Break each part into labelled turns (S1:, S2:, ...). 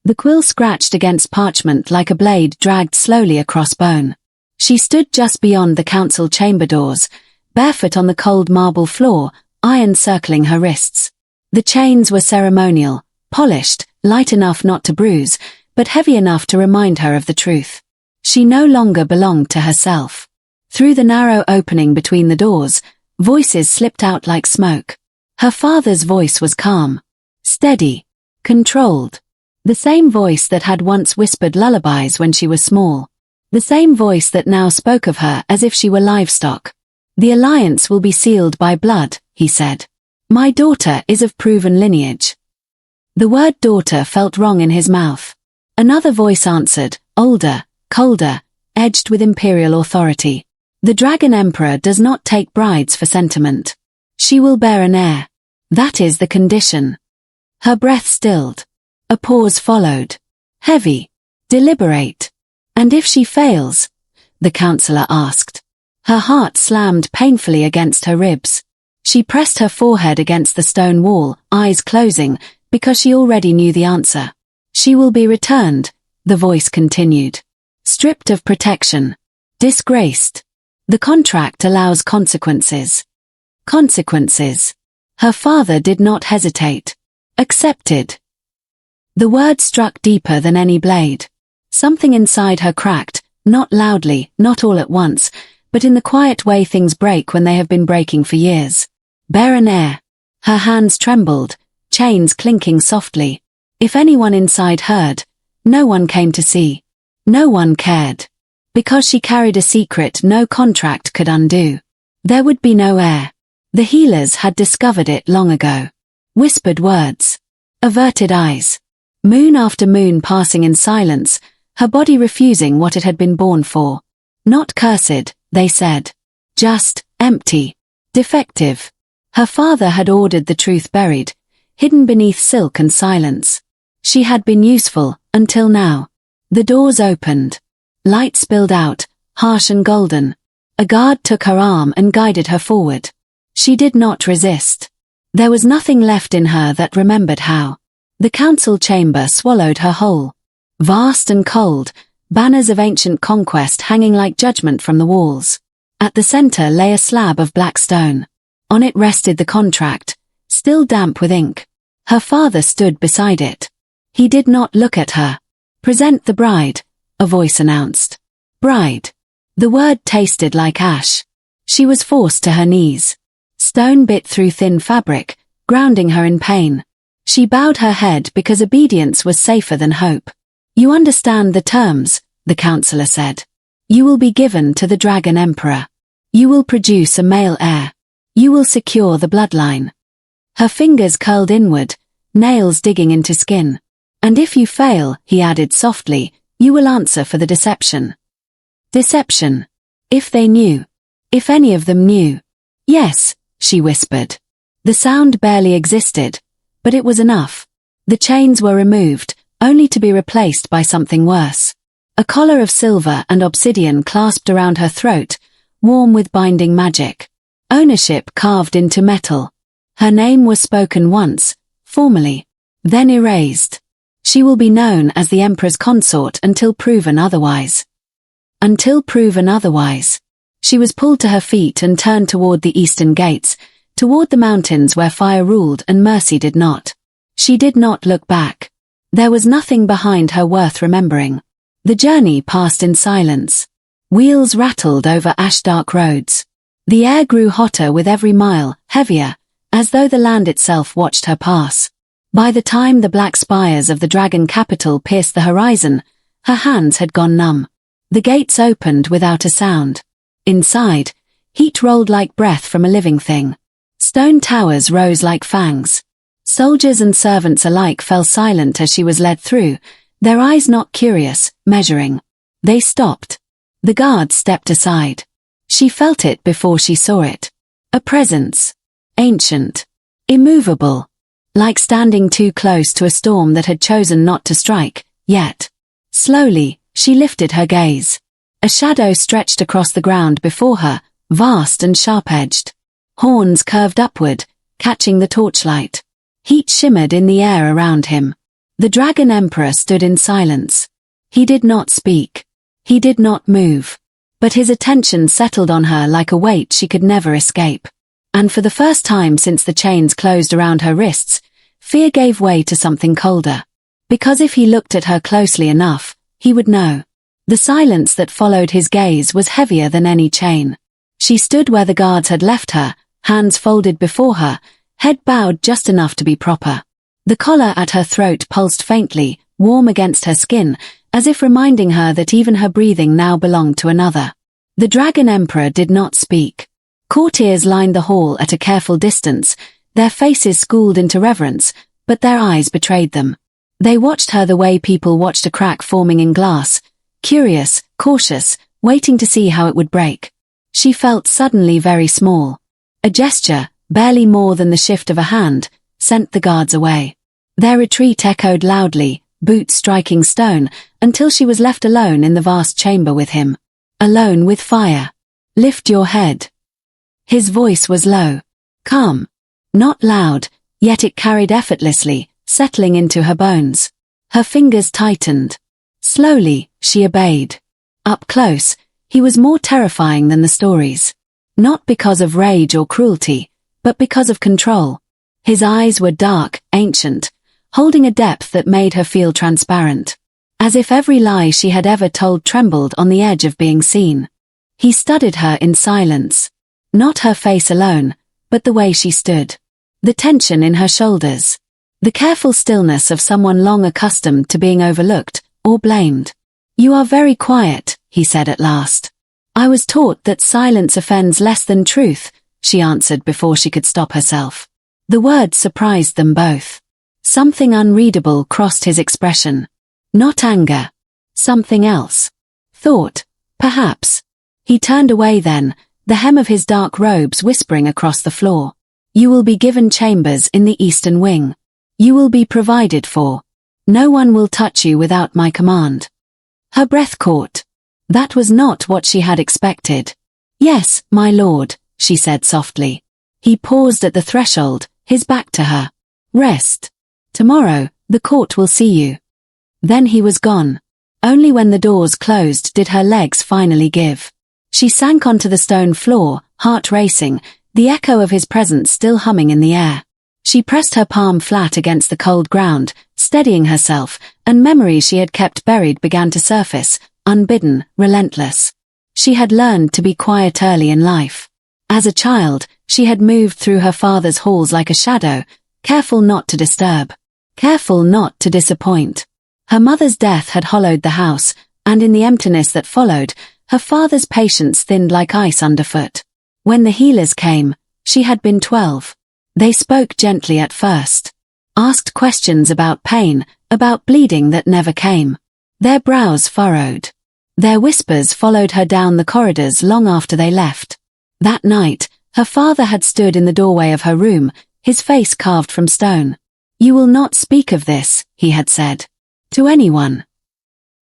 S1: The quill scratched against parchment like a blade dragged slowly across bone. She stood just beyond the council chamber doors, barefoot on the cold marble floor, iron circling her wrists. The chains were ceremonial, polished, light enough not to bruise, but heavy enough to remind her of the truth. She no longer belonged to herself. Through the narrow opening between the doors, voices slipped out like smoke. Her father's voice was calm, steady, controlled. The same voice that had once whispered lullabies when she was small. The same voice that now spoke of her as if she were livestock. "The alliance will be sealed by blood," he said. "My daughter is of proven lineage." The word daughter felt wrong in his mouth. Another voice answered, older, colder, edged with imperial authority. "The Dragon Emperor does not take brides for sentiment. She will bear an heir. That is the condition." Her breath stilled. A pause followed. Heavy. Deliberate. "And if she fails?" the counselor asked. Her heart slammed painfully against her ribs. She pressed her forehead against the stone wall, eyes closing, because she already knew the answer. "She will be returned," the voice continued. "Stripped of protection. Disgraced. The contract allows consequences." Consequences. Her father did not hesitate. Accepted. The word struck deeper than any blade. Something inside her cracked, not loudly, not all at once, but in the quiet way things break when they have been breaking for years. Bear an heir. Her hands trembled, chains clinking softly. If anyone inside heard, no one came to see. No one cared. Because she carried a secret no contract could undo. There would be no heir. The healers had discovered it long ago. Whispered words. Averted eyes. Moon after moon passing in silence, her body refusing what it had been born for. Not cursed, they said. Just, empty. Defective. Her father had ordered the truth buried, hidden beneath silk and silence. She had been useful, until now. The doors opened. Light spilled out, harsh and golden. A guard took her arm and guided her forward. She did not resist. There was nothing left in her that remembered how. The council chamber swallowed her whole. Vast and cold, banners of ancient conquest hanging like judgment from the walls. At the center lay a slab of black stone. On it rested the contract, still damp with ink. Her father stood beside it. He did not look at her. "Present the bride," a voice announced. Bride. The word tasted like ash. She was forced to her knees. Stone bit through thin fabric, grounding her in pain. She bowed her head because obedience was safer than hope. "You understand the terms," the counselor said. "You will be given to the Dragon Emperor. You will produce a male heir. You will secure the bloodline." Her fingers curled inward, nails digging into skin. "And if you fail," he added softly, "you will answer for the deception." Deception. If they knew. If any of them knew. "Yes," she whispered. The sound barely existed, but it was enough. The chains were removed, only to be replaced by something worse. A collar of silver and obsidian clasped around her throat, warm with binding magic. Ownership carved into metal. Her name was spoken once, formally, then erased. She will be known as the Emperor's consort until proven otherwise. Until proven otherwise. She was pulled to her feet and turned toward the eastern gates, toward the mountains where fire ruled and mercy did not. She did not look back. There was nothing behind her worth remembering. The journey passed in silence. Wheels rattled over ash-dark roads. The air grew hotter with every mile, heavier, as though the land itself watched her pass. By the time the black spires of the dragon capital pierced the horizon, her hands had gone numb. The gates opened without a sound. Inside, heat rolled like breath from a living thing. Stone towers rose like fangs. Soldiers and servants alike fell silent as she was led through, their eyes not curious, measuring. They stopped. The guards stepped aside. She felt it before she saw it. A presence. Ancient. Immovable. Like standing too close to a storm that had chosen not to strike, yet. Slowly, she lifted her gaze. A shadow stretched across the ground before her, vast and sharp-edged. Horns curved upward, catching the torchlight. Heat shimmered in the air around him. The Dragon Emperor stood in silence. He did not speak. He did not move. But his attention settled on her like a weight she could never escape. And for the first time since the chains closed around her wrists, fear gave way to something colder. Because if he looked at her closely enough, he would know. The silence that followed his gaze was heavier than any chain. She stood where the guards had left her, hands folded before her, head bowed just enough to be proper. The collar at her throat pulsed faintly, warm against her skin, as if reminding her that even her breathing now belonged to another. The Dragon Emperor did not speak. Courtiers lined the hall at a careful distance, their faces schooled into reverence, but their eyes betrayed them. They watched her the way people watched a crack forming in glass, curious, cautious, waiting to see how it would break. She felt suddenly very small. A gesture, barely more than the shift of a hand, sent the guards away. Their retreat echoed loudly, boots striking stone, until she was left alone in the vast chamber with him. Alone with fire. Lift your head. His voice was low. Calm. Not loud, yet it carried effortlessly, settling into her bones. Her fingers tightened. Slowly, she obeyed. Up close, he was more terrifying than the stories. Not because of rage or cruelty, but because of control. His eyes were dark, ancient, holding a depth that made her feel transparent. As if every lie she had ever told trembled on the edge of being seen. He studied her in silence. Not her face alone, but the way she stood. The tension in her shoulders. The careful stillness of someone long accustomed to being overlooked, or blamed. You are very quiet, he said at last. I was taught that silence offends less than truth, she answered before she could stop herself. The words surprised them both. Something unreadable crossed his expression. Not anger. Something else. Thought, perhaps. He turned away then, the hem of his dark robes whispering across the floor. You will be given chambers in the eastern wing. You will be provided for. No one will touch you without my command. Her breath caught. That was not what she had expected. Yes, my lord, she said softly. He paused at the threshold, his back to her. Rest. Tomorrow, the court will see you. Then he was gone. Only when the doors closed did her legs finally give. She sank onto the stone floor, heart racing, the echo of his presence still humming in the air. She pressed her palm flat against the cold ground, steadying herself, and memories she had kept buried began to surface, unbidden, relentless. She had learned to be quiet early in life. As a child, she had moved through her father's halls like a shadow, careful not to disturb, careful not to disappoint. Her mother's death had hollowed the house, and in the emptiness that followed, her father's patience thinned like ice underfoot. When the healers came, she had been 12. They spoke gently at first. Asked questions about pain, about bleeding that never came. Their brows furrowed. Their whispers followed her down the corridors long after they left. That night, her father had stood in the doorway of her room, his face carved from stone. You will not speak of this, he had said. To anyone.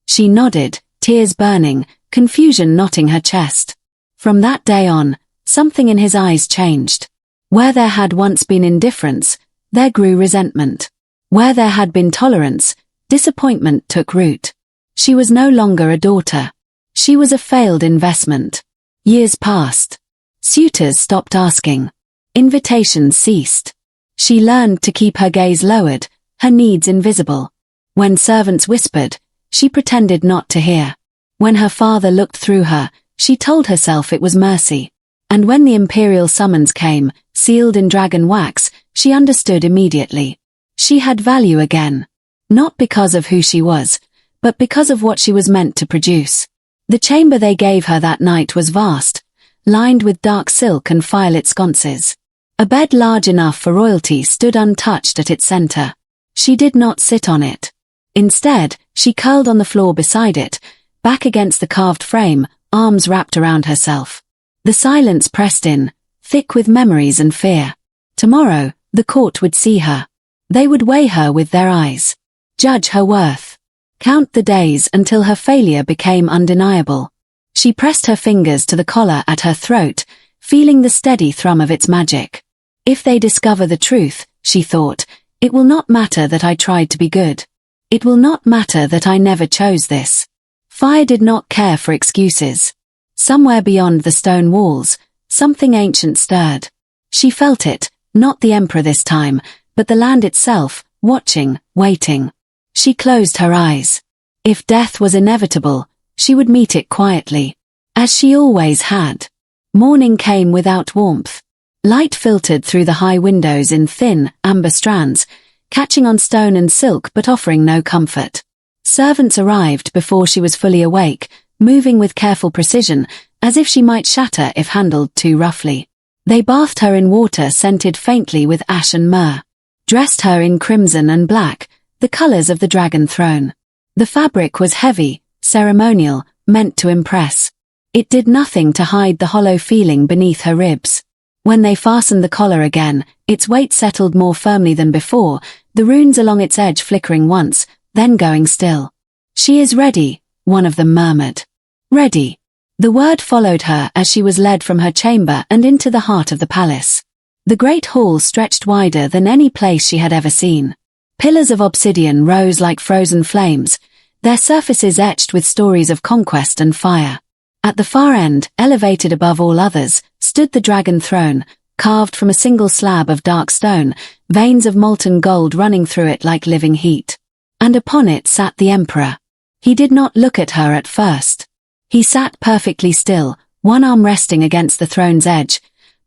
S1: She nodded, tears burning, confusion knotting her chest. From that day on, something in his eyes changed. Where there had once been indifference, there grew resentment. Where there had been tolerance, disappointment took root. She was no longer a daughter. She was a failed investment. Years passed. Suitors stopped asking. Invitations ceased. She learned to keep her gaze lowered, her needs invisible. When servants whispered, she pretended not to hear. When her father looked through her, she told herself it was mercy. And when the imperial summons came, sealed in dragon wax, she understood immediately. She had value again. Not because of who she was, but because of what she was meant to produce. The chamber they gave her that night was vast, lined with dark silk and firelit sconces. A bed large enough for royalty stood untouched at its center. She did not sit on it. Instead, she curled on the floor beside it, back against the carved frame, arms wrapped around herself. The silence pressed in, thick with memories and fear. Tomorrow, the court would see her. They would weigh her with their eyes. Judge her worth. Count the days until her failure became undeniable. She pressed her fingers to the collar at her throat, feeling the steady thrum of its magic. If they discover the truth, she thought, it will not matter that I tried to be good. It will not matter that I never chose this. Fire did not care for excuses. Somewhere beyond the stone walls, something ancient stirred. She felt it, not the emperor this time, but the land itself, watching, waiting. She closed her eyes. If death was inevitable, she would meet it quietly, as she always had. Morning came without warmth. Light filtered through the high windows in thin, amber strands, catching on stone and silk but offering no comfort. Servants arrived before she was fully awake, moving with careful precision, as if she might shatter if handled too roughly. They bathed her in water scented faintly with ash and myrrh, dressed her in crimson and black, the colors of the dragon throne. The fabric was heavy, ceremonial, meant to impress. It did nothing to hide the hollow feeling beneath her ribs. When they fastened the collar again, its weight settled more firmly than before, the runes along its edge flickering once, then going still. "She is ready," one of them murmured. "Ready." The word followed her as she was led from her chamber and into the heart of the palace. The great hall stretched wider than any place she had ever seen. Pillars of obsidian rose like frozen flames, their surfaces etched with stories of conquest and fire. At the far end, elevated above all others, stood the dragon throne, carved from a single slab of dark stone, veins of molten gold running through it like living heat. And upon it sat the emperor. He did not look at her at first. He sat perfectly still, one arm resting against the throne's edge,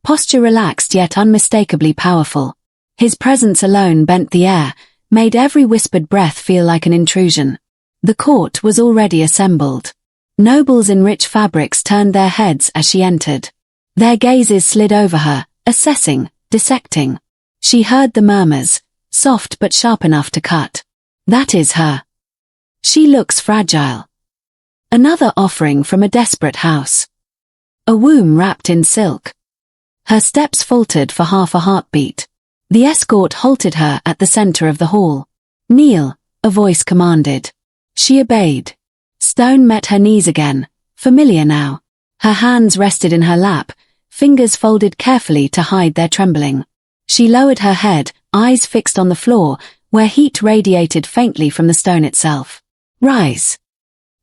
S1: posture relaxed yet unmistakably powerful. His presence alone bent the air, made every whispered breath feel like an intrusion. The court was already assembled. Nobles in rich fabrics turned their heads as she entered. Their gazes slid over her, assessing, dissecting. She heard the murmurs, soft but sharp enough to cut. "That is her. She looks fragile." Another offering from a desperate house. A womb wrapped in silk. Her steps faltered for half a heartbeat. The escort halted her at the center of the hall. "Kneel," a voice commanded. She obeyed. Stone met her knees again, familiar now. Her hands rested in her lap, fingers folded carefully to hide their trembling. She lowered her head, eyes fixed on the floor, where heat radiated faintly from the stone itself. "Rise."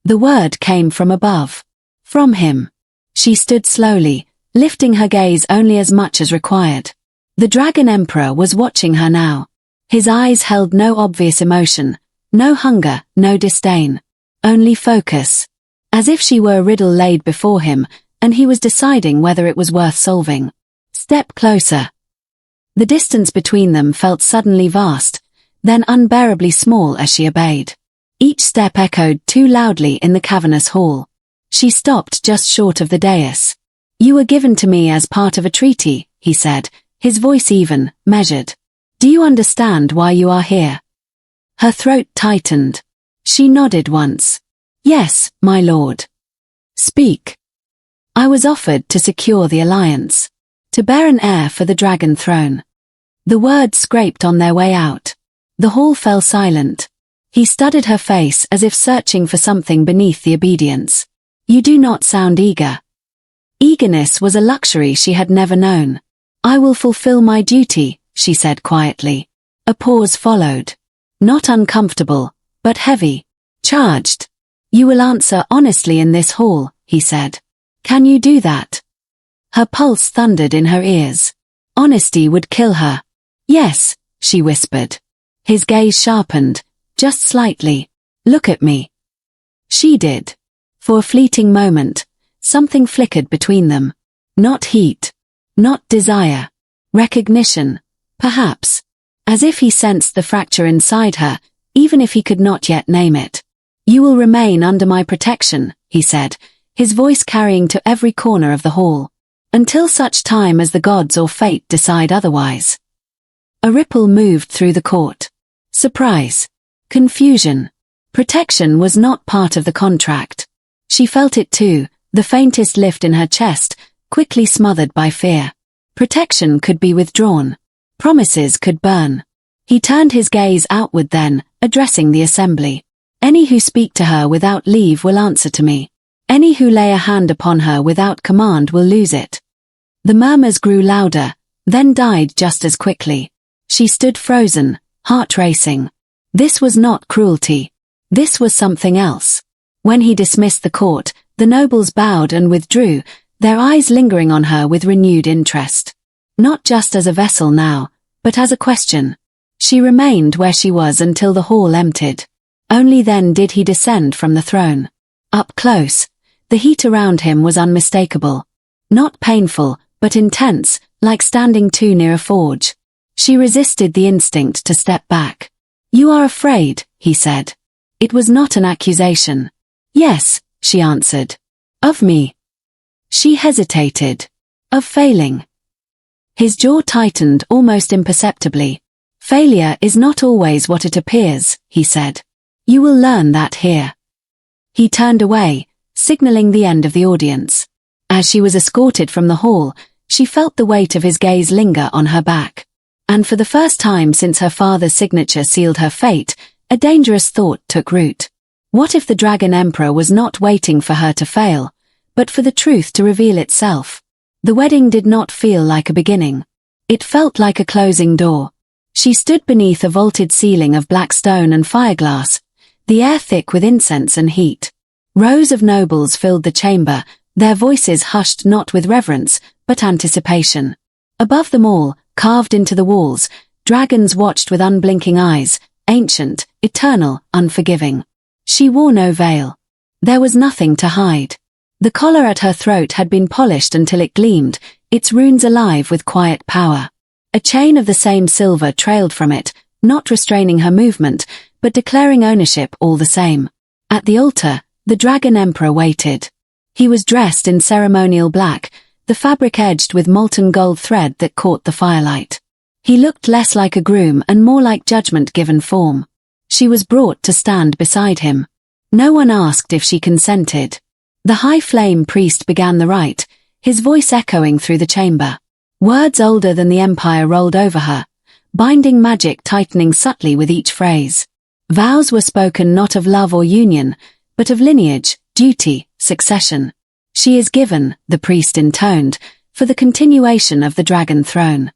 S1: The word came from above. From him. She stood slowly, lifting her gaze only as much as required. The Dragon Emperor was watching her now. His eyes held no obvious emotion, no hunger, no disdain. Only focus. As if she were a riddle laid before him, and he was deciding whether it was worth solving. Step closer. The distance between them felt suddenly vast, then unbearably small as she obeyed. Each step echoed too loudly in the cavernous hall. She stopped just short of the dais. "You were given to me as part of a treaty," he said, his voice even, measured. "Do you understand why you are here?" Her throat tightened. She nodded once. "Yes, my lord." "Speak." "I was offered to secure the alliance. To bear an heir for the dragon throne." The words scraped on their way out. The hall fell silent. He studied her face as if searching for something beneath the obedience. "You do not sound eager." Eagerness was a luxury she had never known. "I will fulfill my duty," she said quietly. A pause followed. Not uncomfortable, but heavy. Charged. "You will answer honestly in this hall," he said. "Can you do that?" Her pulse thundered in her ears. Honesty would kill her. "Yes," she whispered. His gaze sharpened, just slightly. "Look at me." She did. For a fleeting moment, something flickered between them. Not heat. Not desire. Recognition. Perhaps. As if he sensed the fracture inside her, even if he could not yet name it. "You will remain under my protection," he said, his voice carrying to every corner of the hall. "Until such time as the gods or fate decide otherwise." A ripple moved through the court. Surprise. Confusion. Protection was not part of the contract. She felt it too, the faintest lift in her chest, quickly smothered by fear. Protection could be withdrawn. Promises could burn. He turned his gaze outward then, addressing the assembly. "Any who speak to her without leave will answer to me. Any who lay a hand upon her without command will lose it." The murmurs grew louder, then died just as quickly. She stood frozen, heart racing. This was not cruelty. This was something else. When he dismissed the court, the nobles bowed and withdrew, their eyes lingering on her with renewed interest. Not just as a vessel now, but as a question. She remained where she was until the hall emptied. Only then did he descend from the throne. Up close, the heat around him was unmistakable. Not painful, but intense, like standing too near a forge. She resisted the instinct to step back. "You are afraid," he said. It was not an accusation. "Yes," she answered. "Of me." She hesitated. "Of failing." His jaw tightened almost imperceptibly. "Failure is not always what it appears," he said. "You will learn that here." He turned away, signaling the end of the audience. As she was escorted from the hall, she felt the weight of his gaze linger on her back. And for the first time since her father's signature sealed her fate, a dangerous thought took root. What if the Dragon Emperor was not waiting for her to fail, but for the truth to reveal itself? The wedding did not feel like a beginning. It felt like a closing door. She stood beneath a vaulted ceiling of black stone and fireglass, the air thick with incense and heat. Rows of nobles filled the chamber, their voices hushed not with reverence, but anticipation. Above them all, carved into the walls, dragons watched with unblinking eyes, ancient, eternal, unforgiving. She wore no veil. There was nothing to hide. The collar at her throat had been polished until it gleamed, its runes alive with quiet power. A chain of the same silver trailed from it, not restraining her movement, but declaring ownership all the same. At the altar, the Dragon Emperor waited. He was dressed in ceremonial black, the fabric edged with molten gold thread that caught the firelight. He looked less like a groom and more like judgment given form. She was brought to stand beside him. No one asked if she consented. The high flame priest began the rite, his voice echoing through the chamber. Words older than the empire rolled over her, binding magic tightening subtly with each phrase. Vows were spoken not of love or union, but of lineage, duty, succession. She is given, the priest intoned, for the continuation of the dragon throne.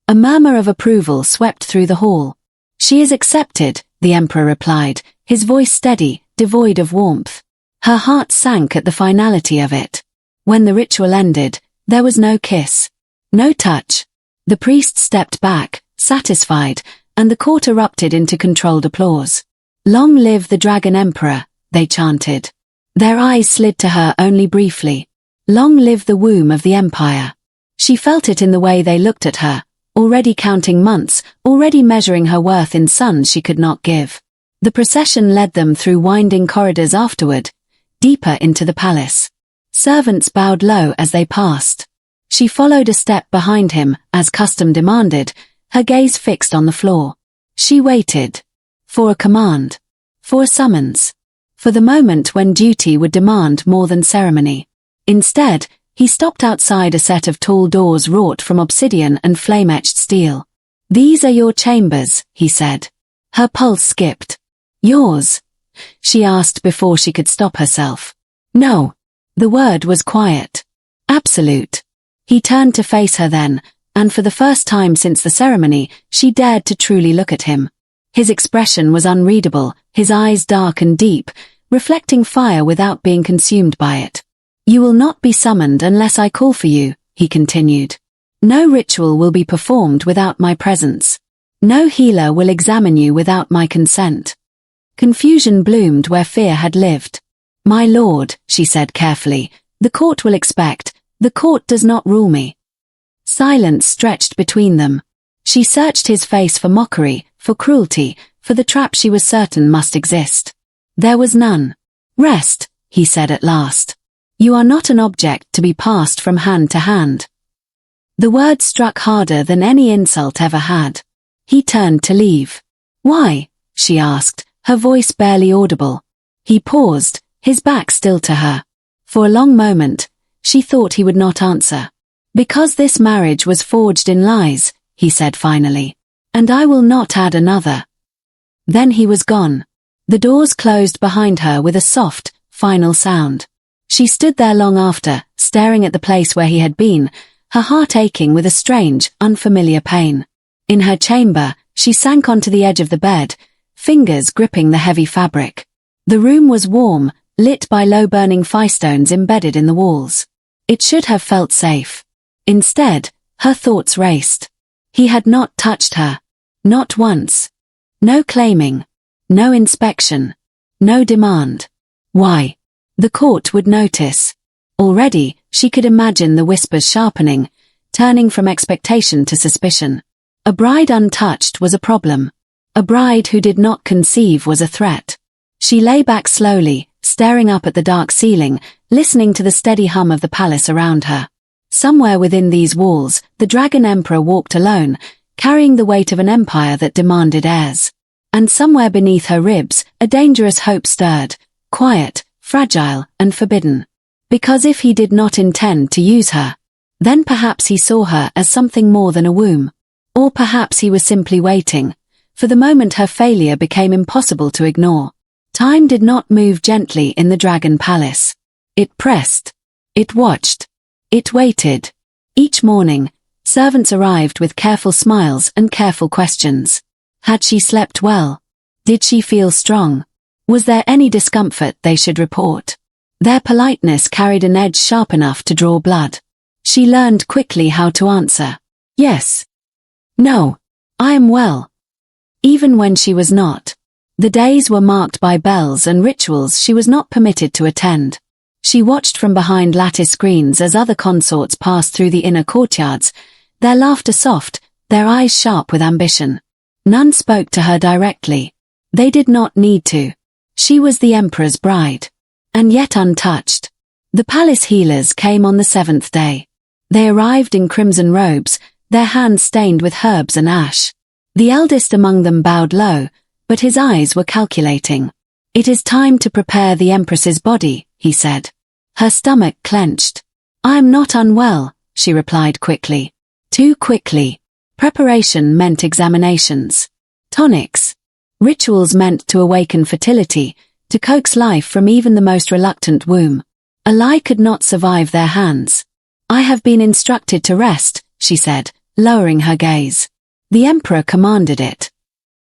S1: A murmur of approval swept through the hall. She is accepted, the emperor replied, his voice steady, devoid of warmth. Her heart sank at the finality of it. When the ritual ended, there was no kiss. No touch. The priest stepped back, satisfied, and the court erupted into controlled applause. "Long live the Dragon Emperor," they chanted. Their eyes slid to her only briefly. Long live the womb of the empire. She felt it in the way they looked at her, already counting months, already measuring her worth in sons she could not give. The procession led them through winding corridors afterward, deeper into the palace. Servants bowed low as they passed. She followed a step behind him, as custom demanded, her gaze fixed on the floor. She waited. For a command. For a summons. For the moment when duty would demand more than ceremony. Instead, he stopped outside a set of tall doors wrought from obsidian and flame-etched steel. "These are your chambers," he said. Her pulse skipped. "Yours?" she asked before she could stop herself. "No." The word was quiet. "Absolute." He turned to face her then, and for the first time since the ceremony, she dared to truly look at him. His expression was unreadable, his eyes dark and deep, reflecting fire without being consumed by it. "You will not be summoned unless I call for you," he continued. "No ritual will be performed without my presence. No healer will examine you without my consent." Confusion bloomed where fear had lived. "My lord," she said carefully, "the court will expect. The court does not rule me." Silence stretched between them. She searched his face for mockery, for cruelty, for the trap she was certain must exist. There was none. "Rest," he said at last. "You are not an object to be passed from hand to hand." The word struck harder than any insult ever had. He turned to leave. "Why?" she asked, her voice barely audible. He paused, his back still to her. For a long moment, she thought he would not answer. "Because this marriage was forged in lies," he said finally. "And I will not add another." Then he was gone. The doors closed behind her with a soft, final sound. She stood there long after, staring at the place where he had been, her heart aching with a strange, unfamiliar pain. In her chamber, she sank onto the edge of the bed, fingers gripping the heavy fabric. The room was warm, lit by low-burning firestones embedded in the walls. It should have felt safe. Instead, her thoughts raced. He had not touched her. Not once. No claiming. No inspection. No demand. Why? The court would notice. Already, she could imagine the whispers sharpening, turning from expectation to suspicion. A bride untouched was a problem. A bride who did not conceive was a threat. She lay back slowly, staring up at the dark ceiling, listening to the steady hum of the palace around her. Somewhere within these walls, the Dragon Emperor walked alone, carrying the weight of an empire that demanded heirs. And somewhere beneath her ribs, a dangerous hope stirred, quiet, fragile, and forbidden. Because if he did not intend to use her, then perhaps he saw her as something more than a womb. Or perhaps he was simply waiting, for the moment her failure became impossible to ignore. Time did not move gently in the Dragon Palace. It pressed. It watched. It waited. Each morning, servants arrived with careful smiles and careful questions. Had she slept well? Did she feel strong? Was there any discomfort they should report? Their politeness carried an edge sharp enough to draw blood. She learned quickly how to answer. Yes. No. I am well. Even when she was not. The days were marked by bells and rituals she was not permitted to attend. She watched from behind lattice screens as other consorts passed through the inner courtyards, their laughter soft, their eyes sharp with ambition. None spoke to her directly. They did not need to. She was the emperor's bride. And yet untouched. The palace healers came on the 7th day. They arrived in crimson robes, their hands stained with herbs and ash. The eldest among them bowed low, but his eyes were calculating. It is time to prepare the empress's body, he said. Her stomach clenched. I am not unwell, she replied quickly. Too quickly. Preparation meant examinations. Tonics. Rituals meant to awaken fertility, to coax life from even the most reluctant womb. A lie could not survive their hands. I have been instructed to rest, she said, lowering her gaze. The emperor commanded it.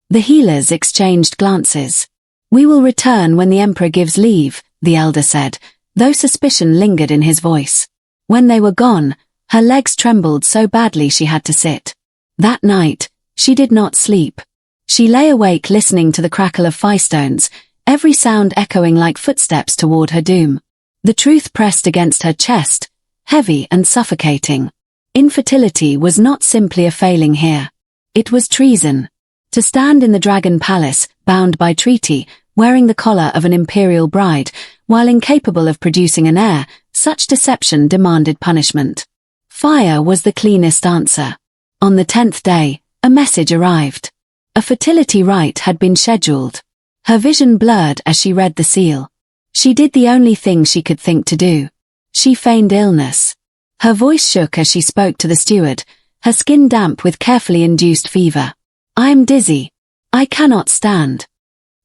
S1: The healers exchanged glances. We will return when the emperor gives leave, the elder said, though suspicion lingered in his voice. When they were gone, her legs trembled so badly she had to sit. That night, she did not sleep. She lay awake listening to the crackle of firestones, every sound echoing like footsteps toward her doom. The truth pressed against her chest, heavy and suffocating. Infertility was not simply a failing here. It was treason. To stand in the Dragon Palace, bound by treaty, wearing the collar of an imperial bride, while incapable of producing an heir, such deception demanded punishment. Fire was the cleanest answer. On the 10th day, a message arrived. A fertility rite had been scheduled. Her vision blurred as she read the seal. She did the only thing she could think to do. She feigned illness. Her voice shook as she spoke to the steward, her skin damp with carefully induced fever. I am dizzy. I cannot stand.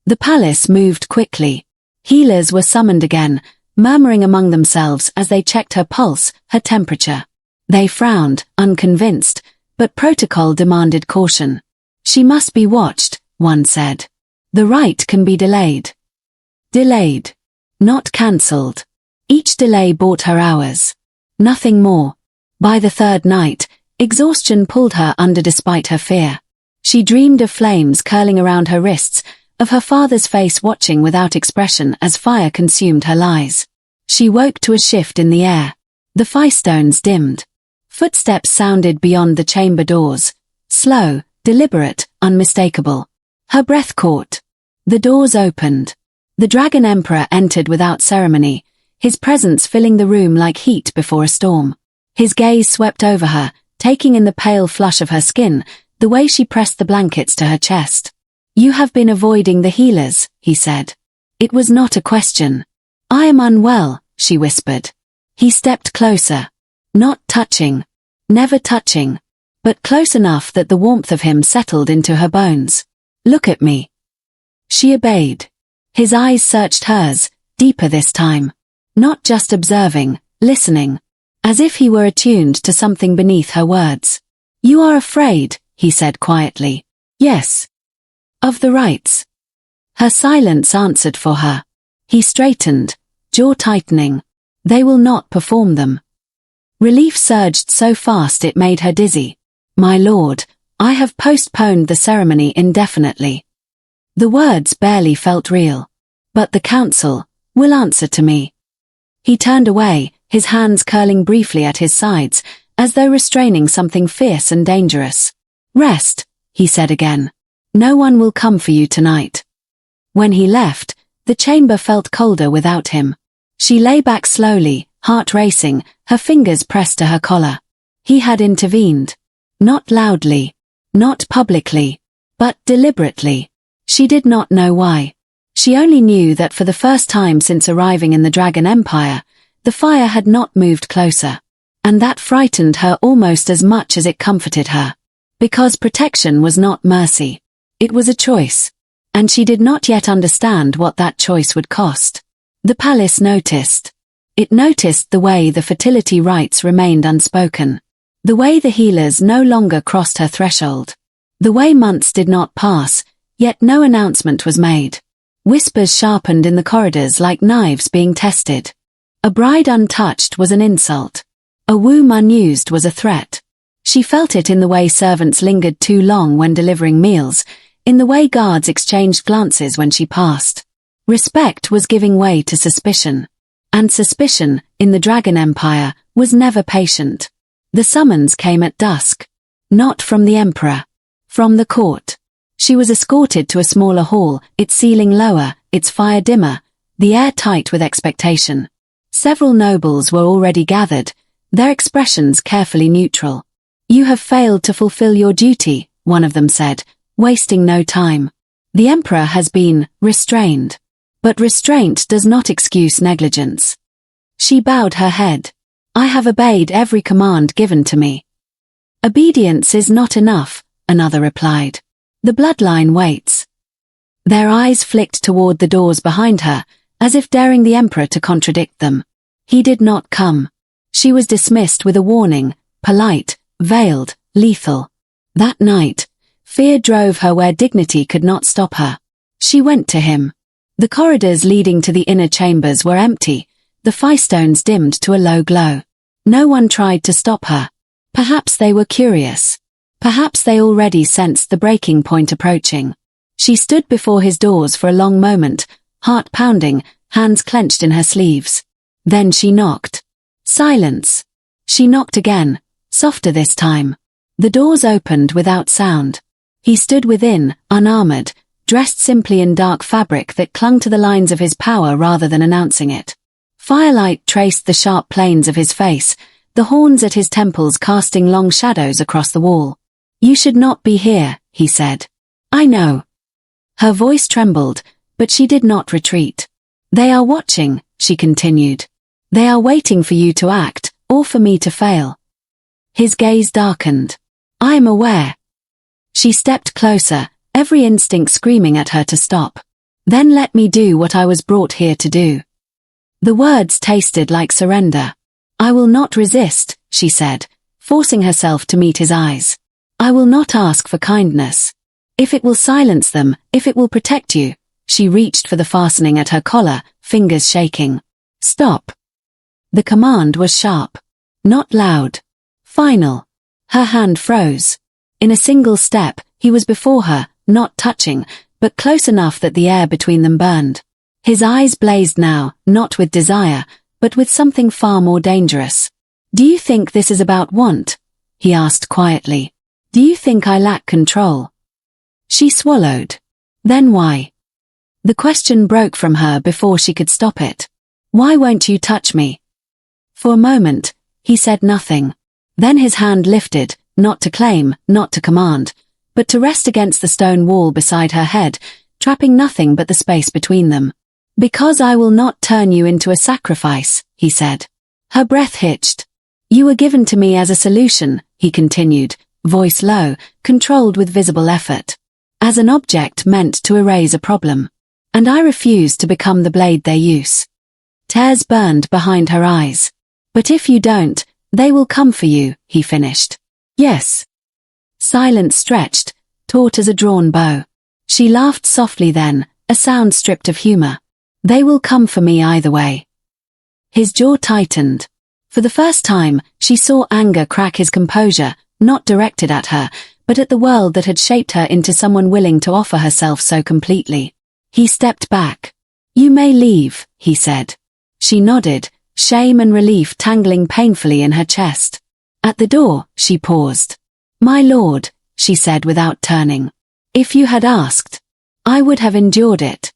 S1: The palace moved quickly. Healers were summoned again, murmuring among themselves as they checked her pulse, her temperature. They frowned, unconvinced, but protocol demanded caution. She must be watched, one said. The rite can be delayed. Delayed. Not cancelled. Each delay bought her hours. Nothing more. By the 3rd night, exhaustion pulled her under despite her fear. She dreamed of flames curling around her wrists, of her father's face watching without expression as fire consumed her lies. She woke to a shift in the air. The firestones dimmed. Footsteps sounded beyond the chamber doors. Slow, deliberate, unmistakable. Her breath caught. The doors opened. The Dragon Emperor entered without ceremony, his presence filling the room like heat before a storm. His gaze swept over her, taking in the pale flush of her skin, the way she pressed the blankets to her chest. You have been avoiding the healers, he said. It was not a question. I am unwell, she whispered. He stepped closer. Not touching. Never touching. But close enough that the warmth of him settled into her bones. Look at me. She obeyed. His eyes searched hers, deeper this time. Not just observing, listening. As if he were attuned to something beneath her words. You are afraid, he said quietly. Yes. Of the rites. Her silence answered for her. He straightened, jaw tightening. They will not perform them. Relief surged so fast it made her dizzy. My lord, I have postponed the ceremony indefinitely. The words barely felt real. But the council will answer to me. He turned away, his hands curling briefly at his sides, as though restraining something fierce and dangerous. Rest, he said again. No one will come for you tonight. When he left, the chamber felt colder without him. She lay back slowly, heart racing, her fingers pressed to her collar. He had intervened. Not loudly. Not publicly. But deliberately. She did not know why. She only knew that for the first time since arriving in the Dragon Empire, the fire had not moved closer. And that frightened her almost as much as it comforted her. Because protection was not mercy. It was a choice. And she did not yet understand what that choice would cost. The palace noticed. It noticed the way the fertility rites remained unspoken. The way the healers no longer crossed her threshold. The way months did not pass, yet no announcement was made. Whispers sharpened in the corridors like knives being tested. A bride untouched was an insult. A womb unused was a threat. She felt it in the way servants lingered too long when delivering meals, in the way guards exchanged glances when she passed. Respect was giving way to suspicion. And suspicion, in the Dragon Empire, was never patient. The summons came at dusk. Not from the emperor. From the court. She was escorted to a smaller hall, its ceiling lower, its fire dimmer, the air tight with expectation. Several nobles were already gathered, their expressions carefully neutral. You have failed to fulfill your duty, one of them said, wasting no time. The emperor has been restrained. But restraint does not excuse negligence. She bowed her head. I have obeyed every command given to me. Obedience is not enough, another replied. The bloodline waits. Their eyes flicked toward the doors behind her, as if daring the emperor to contradict them. He did not come. She was dismissed with a warning, polite, veiled, lethal. That night, fear drove her where dignity could not stop her. She went to him. The corridors leading to the inner chambers were empty, the firestones dimmed to a low glow. No one tried to stop her. Perhaps they were curious. Perhaps they already sensed the breaking point approaching. She stood before his doors for a long moment, heart pounding, hands clenched in her sleeves. Then she knocked. Silence. She knocked again, softer this time. The doors opened without sound. He stood within, unarmored, dressed simply in dark fabric that clung to the lines of his power rather than announcing it. Firelight traced the sharp planes of his face, the horns at his temples casting long shadows across the wall. You should not be here, he said. I know. Her voice trembled, but she did not retreat. They are watching, she continued. They are waiting for you to act, or for me to fail. His gaze darkened. I am aware. She stepped closer, every instinct screaming at her to stop. Then let me do what I was brought here to do. The words tasted like surrender. I will not resist, she said, forcing herself to meet his eyes. I will not ask for kindness. If it will silence them, if it will protect you. She reached for the fastening at her collar, fingers shaking. Stop. The command was sharp. Not loud. Final. Her hand froze. In a single step, he was before her, not touching, but close enough that the air between them burned. His eyes blazed now, not with desire, but with something far more dangerous. Do you think this is about want? He asked quietly. Do you think I lack control? She swallowed. Then why? The question broke from her before she could stop it. Why won't you touch me? For a moment, he said nothing. Then his hand lifted, not to claim, not to command, but to rest against the stone wall beside her head, trapping nothing but the space between them. Because I will not turn you into a sacrifice, he said. Her breath hitched. You were given to me as a solution, he continued, voice low, controlled with visible effort. As an object meant to erase a problem. And I refuse to become the blade they use. Tears burned behind her eyes. But if you don't, they will come for you, he finished. Yes. Silence stretched, taut as a drawn bow. She laughed softly then, a sound stripped of humor. They will come for me either way. His jaw tightened. For the first time, she saw anger crack his composure, not directed at her, but at the world that had shaped her into someone willing to offer herself so completely. He stepped back. "You may leave," he said. She nodded, shame and relief tangling painfully in her chest. At the door, she paused. "My lord," she said without turning. "If you had asked, I would have endured it."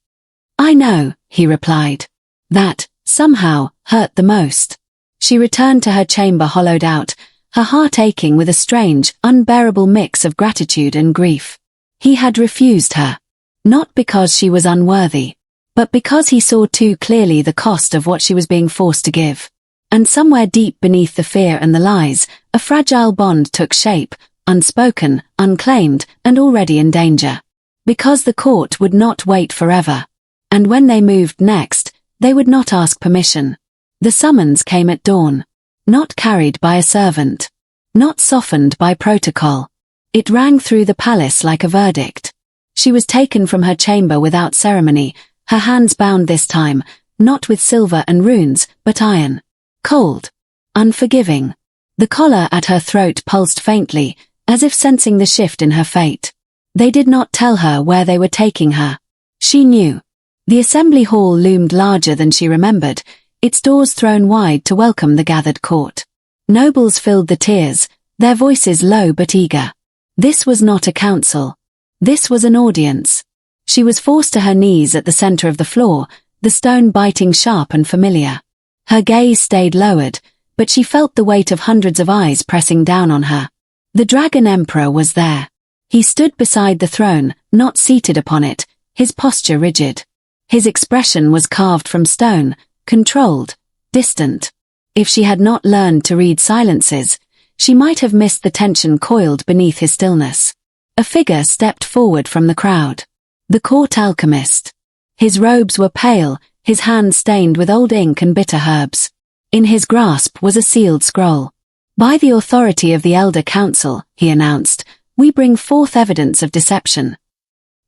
S1: "I know," he replied. That, somehow, hurt the most. She returned to her chamber hollowed out, her heart aching with a strange, unbearable mix of gratitude and grief. He had refused her. Not because she was unworthy, but because he saw too clearly the cost of what she was being forced to give. And somewhere deep beneath the fear and the lies, a fragile bond took shape, unspoken, unclaimed, and already in danger. Because the court would not wait forever. And when they moved next, they would not ask permission. The summons came at dawn. Not carried by a servant. Not softened by protocol. It rang through the palace like a verdict. She was taken from her chamber without ceremony, her hands bound this time, not with silver and runes, but iron. Cold. Unforgiving. The collar at her throat pulsed faintly, as if sensing the shift in her fate. They did not tell her where they were taking her. She knew. The assembly hall loomed larger than she remembered, its doors thrown wide to welcome the gathered court. Nobles filled the tiers, their voices low but eager. This was not a council. This was an audience. She was forced to her knees at the center of the floor, the stone biting sharp and familiar. Her gaze stayed lowered, but she felt the weight of hundreds of eyes pressing down on her. The Dragon Emperor was there. He stood beside the throne, not seated upon it, his posture rigid. His expression was carved from stone, controlled, distant. If she had not learned to read silences, she might have missed the tension coiled beneath his stillness. A figure stepped forward from the crowd. The court alchemist. His robes were pale, his hands stained with old ink and bitter herbs. In his grasp was a sealed scroll. "By the authority of the Elder Council," he announced, "we bring forth evidence of deception."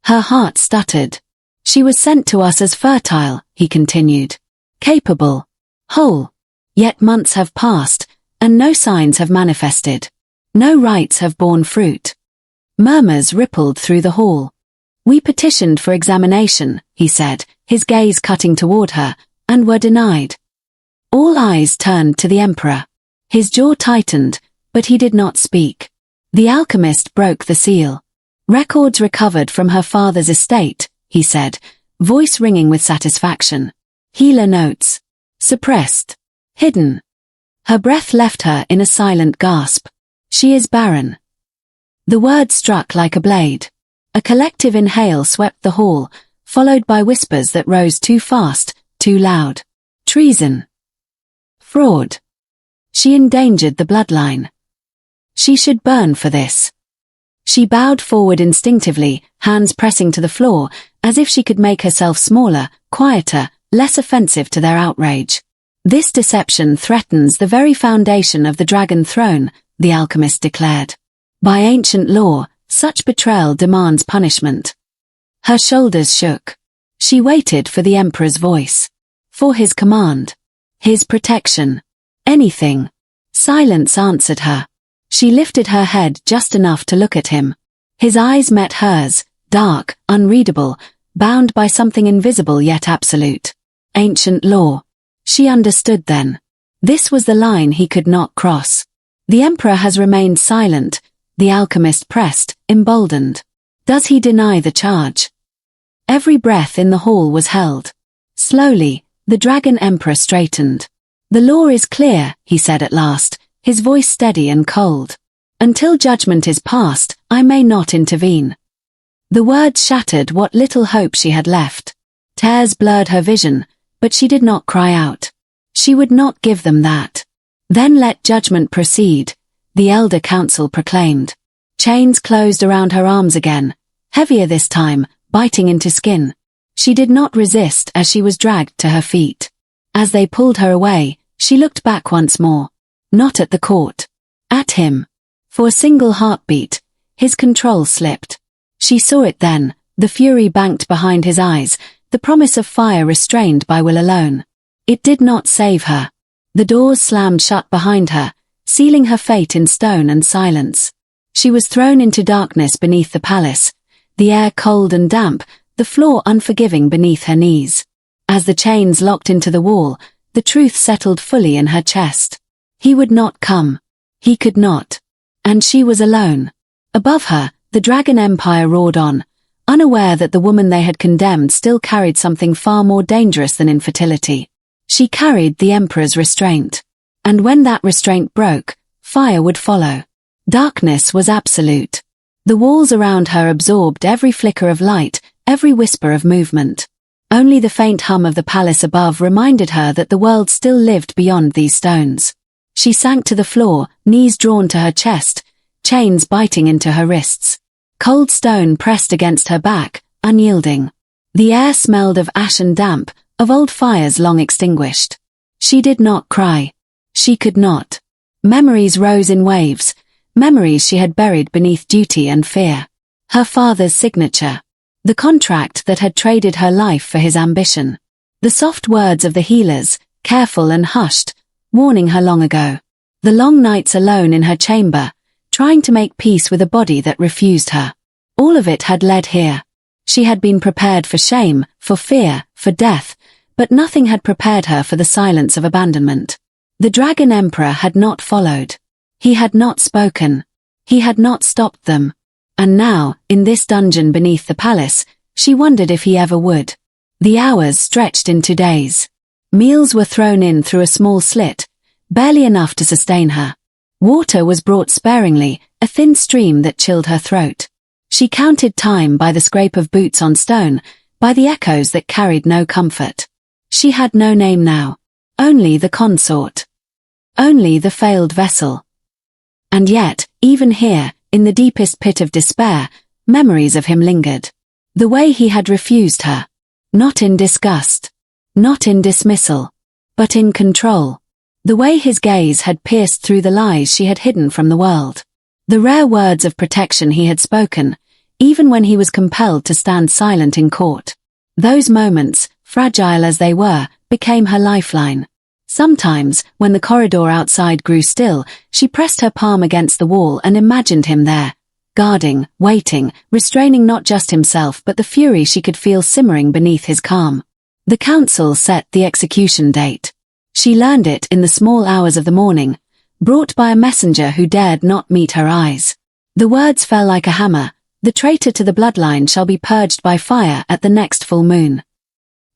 S1: Her heart stuttered. "She was sent to us as fertile," he continued. "Capable. Whole. Yet months have passed, and no signs have manifested. No rites have borne fruit." Murmurs rippled through the hall. "We petitioned for examination," he said, his gaze cutting toward her, "and were denied." All eyes turned to the emperor. His jaw tightened, but he did not speak. The alchemist broke the seal. "Records recovered from her father's estate," he said, voice ringing with satisfaction. "Healer notes. Suppressed. Hidden." Her breath left her in a silent gasp. "She is barren." The word struck like a blade. A collective inhale swept the hall, followed by whispers that rose too fast, too loud. Treason. Fraud. She endangered the bloodline. She should burn for this. She bowed forward instinctively, hands pressing to the floor, as if she could make herself smaller, quieter, less offensive to their outrage. "This deception threatens the very foundation of the dragon throne," the alchemist declared. "By ancient law, such betrayal demands punishment." Her shoulders shook. She waited for the emperor's voice. For his command. His protection. Anything. Silence answered her. She lifted her head just enough to look at him. His eyes met hers, dark, unreadable, bound by something invisible yet absolute. Ancient law. She understood then. This was the line he could not cross. The emperor has remained silent, the alchemist pressed, emboldened. Does he deny the charge? Every breath in the hall was held. Slowly, the dragon emperor straightened. "The law is clear," he said at last, his voice steady and cold. "Until judgment is passed, I may not intervene." The words shattered what little hope she had left. Tears blurred her vision, but she did not cry out. She would not give them that. "Then let judgment proceed," the elder council proclaimed. Chains closed around her arms again, heavier this time, biting into skin. She did not resist as she was dragged to her feet. As they pulled her away, she looked back once more. Not at the court. At him. For a single heartbeat, his control slipped. She saw it then, The fury banked behind his eyes, the promise of fire restrained by will alone. It did not save her. The doors slammed shut behind her, sealing her fate in stone and silence. She was thrown into darkness beneath the palace, the air cold and damp, the floor unforgiving beneath her knees. As the chains locked into the wall, the truth settled fully in her chest. He would not come. He could not. And she was alone. Above her, the Dragon Empire roared on, unaware that the woman they had condemned still carried something far more dangerous than infertility. She carried the Emperor's restraint. And when that restraint broke, fire would follow. Darkness was absolute. The walls around her absorbed every flicker of light, every whisper of movement. Only the faint hum of the palace above reminded her that the world still lived beyond these stones. She sank to the floor, knees drawn to her chest, chains biting into her wrists. Cold stone pressed against her back, unyielding. The air smelled of ash and damp, of old fires long extinguished. She did not cry. She could not. Memories rose in waves, memories she had buried beneath duty and fear. Her father's signature. The contract that had traded her life for his ambition. The soft words of the healers, careful and hushed, warning her long ago. The long nights alone in her chamber, trying to make peace with a body that refused her. All of it had led here. She had been prepared for shame, for fear, for death, but nothing had prepared her for the silence of abandonment. The Dragon Emperor had not followed. He had not spoken. He had not stopped them. And now, in this dungeon beneath the palace, she wondered if he ever would. The hours stretched into days. Meals were thrown in through a small slit, barely enough to sustain her. Water was brought sparingly, a thin stream that chilled her throat. She counted time by the scrape of boots on stone, by the echoes that carried no comfort. She had no name now. Only the consort. Only the failed vessel. And yet, even here, in the deepest pit of despair, memories of him lingered. The way he had refused her. Not in disgust. Not in dismissal. But in control. The way his gaze had pierced through the lies she had hidden from the world. The rare words of protection he had spoken, even when he was compelled to stand silent in court. Those moments, fragile as they were, became her lifeline. Sometimes, when the corridor outside grew still, she pressed her palm against the wall and imagined him there, guarding, waiting, restraining not just himself but the fury she could feel simmering beneath his calm. The council set the execution date. She learned it in the small hours of the morning, brought by a messenger who dared not meet her eyes. The words fell like a hammer, the traitor to the bloodline shall be purged by fire at the next full moon.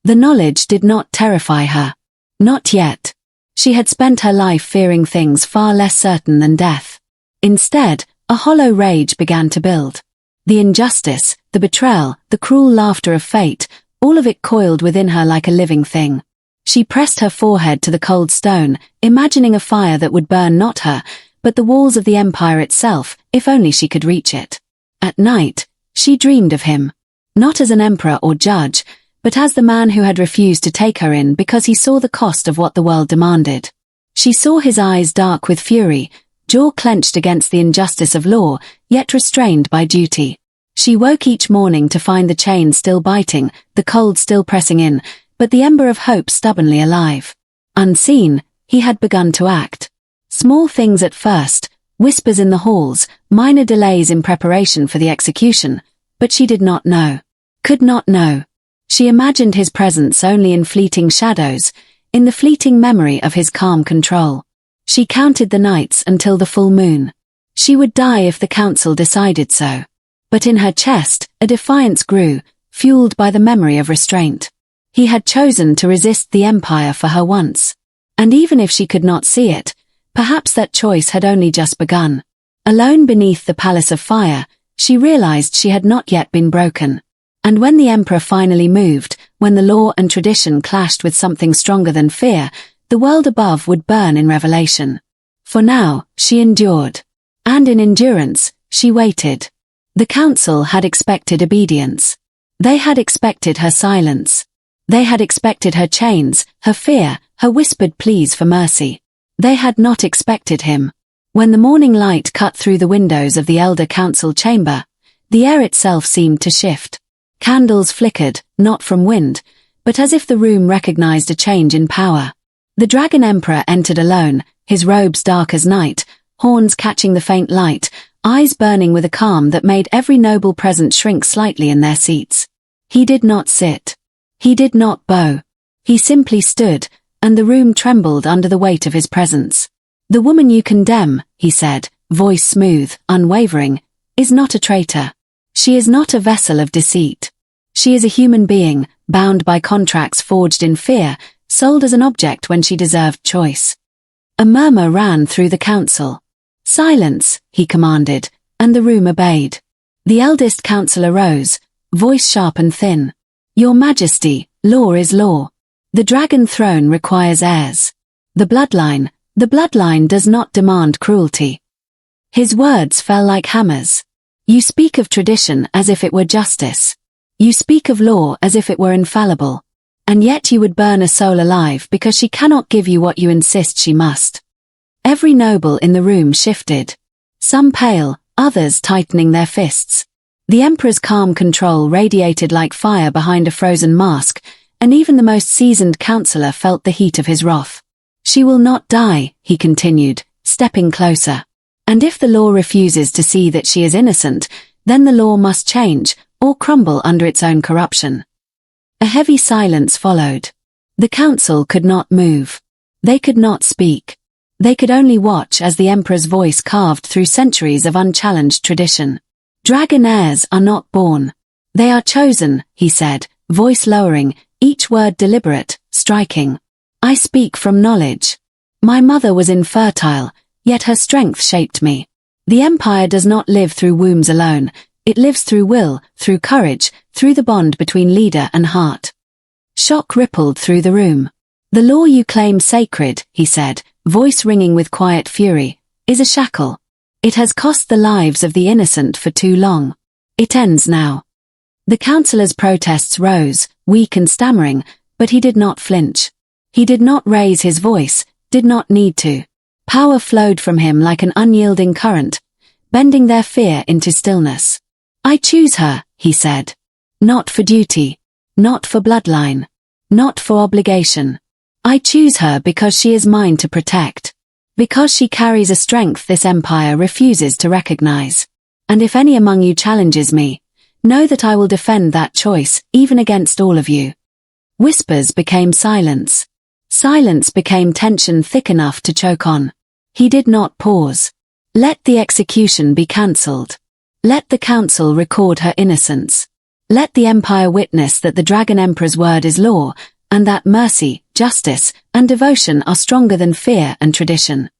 S1: The knowledge did not terrify her. Not yet. She had spent her life fearing things far less certain than death. Instead, a hollow rage began to build. The injustice, the betrayal, the cruel laughter of fate, all of it coiled within her like a living thing. She pressed her forehead to the cold stone, imagining a fire that would burn not her, but the walls of the empire itself, if only she could reach it. At night, she dreamed of him. Not as an emperor or judge, but as the man who had refused to take her in because he saw the cost of what the world demanded. She saw his eyes dark with fury, jaw clenched against the injustice of law, yet restrained by duty. She woke each morning to find the chain still biting, the cold still pressing in, but the ember of hope stubbornly alive. Unseen, he had begun to act. Small things at first, whispers in the halls, minor delays in preparation for the execution, but she did not know. Could not know. She imagined his presence only in fleeting shadows, in the fleeting memory of his calm control. She counted the nights until the full moon. She would die if the council decided so. But in her chest, a defiance grew, fueled by the memory of restraint. He had chosen to resist the empire for her once. And even if she could not see it, perhaps that choice had only just begun. Alone beneath the palace of fire, she realized she had not yet been broken. And when the emperor finally moved, when the law and tradition clashed with something stronger than fear, the world above would burn in revelation. For now, she endured. And in endurance, she waited. The council had expected obedience. They had expected her silence. They had expected her chains, her fear, her whispered pleas for mercy. They had not expected him. When the morning light cut through the windows of the elder council chamber, the air itself seemed to shift. Candles flickered, not from wind, but as if the room recognized a change in power. The Dragon Emperor entered alone, his robes dark as night, horns catching the faint light, eyes burning with a calm that made every noble present shrink slightly in their seats. He did not sit. He did not bow. He simply stood, and the room trembled under the weight of his presence. "The woman you condemn," he said, voice smooth, unwavering, "is not a traitor. She is not a vessel of deceit. She is a human being, bound by contracts forged in fear, sold as an object when she deserved choice." A murmur ran through the council. "Silence," he commanded, and the room obeyed. The eldest councillor rose, voice sharp and thin. "Your Majesty, law is law. The dragon throne requires heirs. The bloodline does not demand cruelty." His words fell like hammers. "You speak of tradition as if it were justice. You speak of law as if it were infallible. And yet you would burn a soul alive because she cannot give you what you insist she must." Every noble in the room shifted. Some pale, others tightening their fists. The Emperor's calm control radiated like fire behind a frozen mask, and even the most seasoned councillor felt the heat of his wrath. "She will not die," he continued, stepping closer. "And if the law refuses to see that she is innocent, then the law must change, or crumble under its own corruption." A heavy silence followed. The council could not move. They could not speak. They could only watch as the Emperor's voice carved through centuries of unchallenged tradition. "Dragon heirs are not born. They are chosen," he said, voice lowering, each word deliberate, striking. "I speak from knowledge. My mother was infertile, yet her strength shaped me. The Empire does not live through wombs alone. It lives through will, through courage, through the bond between leader and heart." Shock rippled through the room. "The law you claim sacred," he said, voice ringing with quiet fury, "is a shackle. It has cost the lives of the innocent for too long. It ends now." The councillor's protests rose, weak and stammering, but he did not flinch. He did not raise his voice, did not need to. Power flowed from him like an unyielding current, bending their fear into stillness. "I choose her," he said. "Not for duty. Not for bloodline. Not for obligation. I choose her because she is mine to protect. Because she carries a strength this empire refuses to recognize. And if any among you challenges me, know that I will defend that choice, even against all of you." Whispers became silence. Silence became tension thick enough to choke on. He did not pause. Let the execution be cancelled. Let the council record her innocence. Let the empire witness that the Dragon Emperor's word is law, and that mercy, justice, and devotion are stronger than fear and tradition.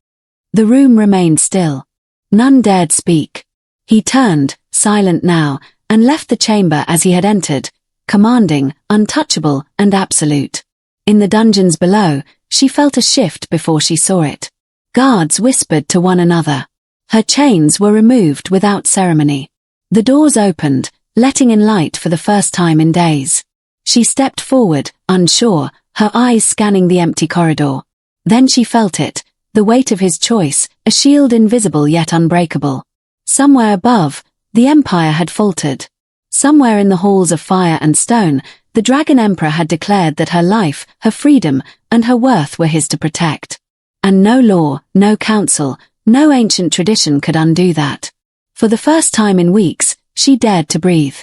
S1: The room remained still. None dared speak. He turned, silent now, and left the chamber as he had entered, commanding, untouchable, and absolute. In the dungeons below, she felt a shift before she saw it. Guards whispered to one another. Her chains were removed without ceremony. The doors opened, letting in light for the first time in days. She stepped forward, unsure, her eyes scanning the empty corridor. Then she felt it, the weight of his choice, a shield invisible yet unbreakable. Somewhere above, the Empire had faltered. Somewhere in the halls of fire and stone, the Dragon Emperor had declared that her life, her freedom, and her worth were his to protect. And no law, no council, no ancient tradition could undo that. For the first time in weeks, she dared to breathe.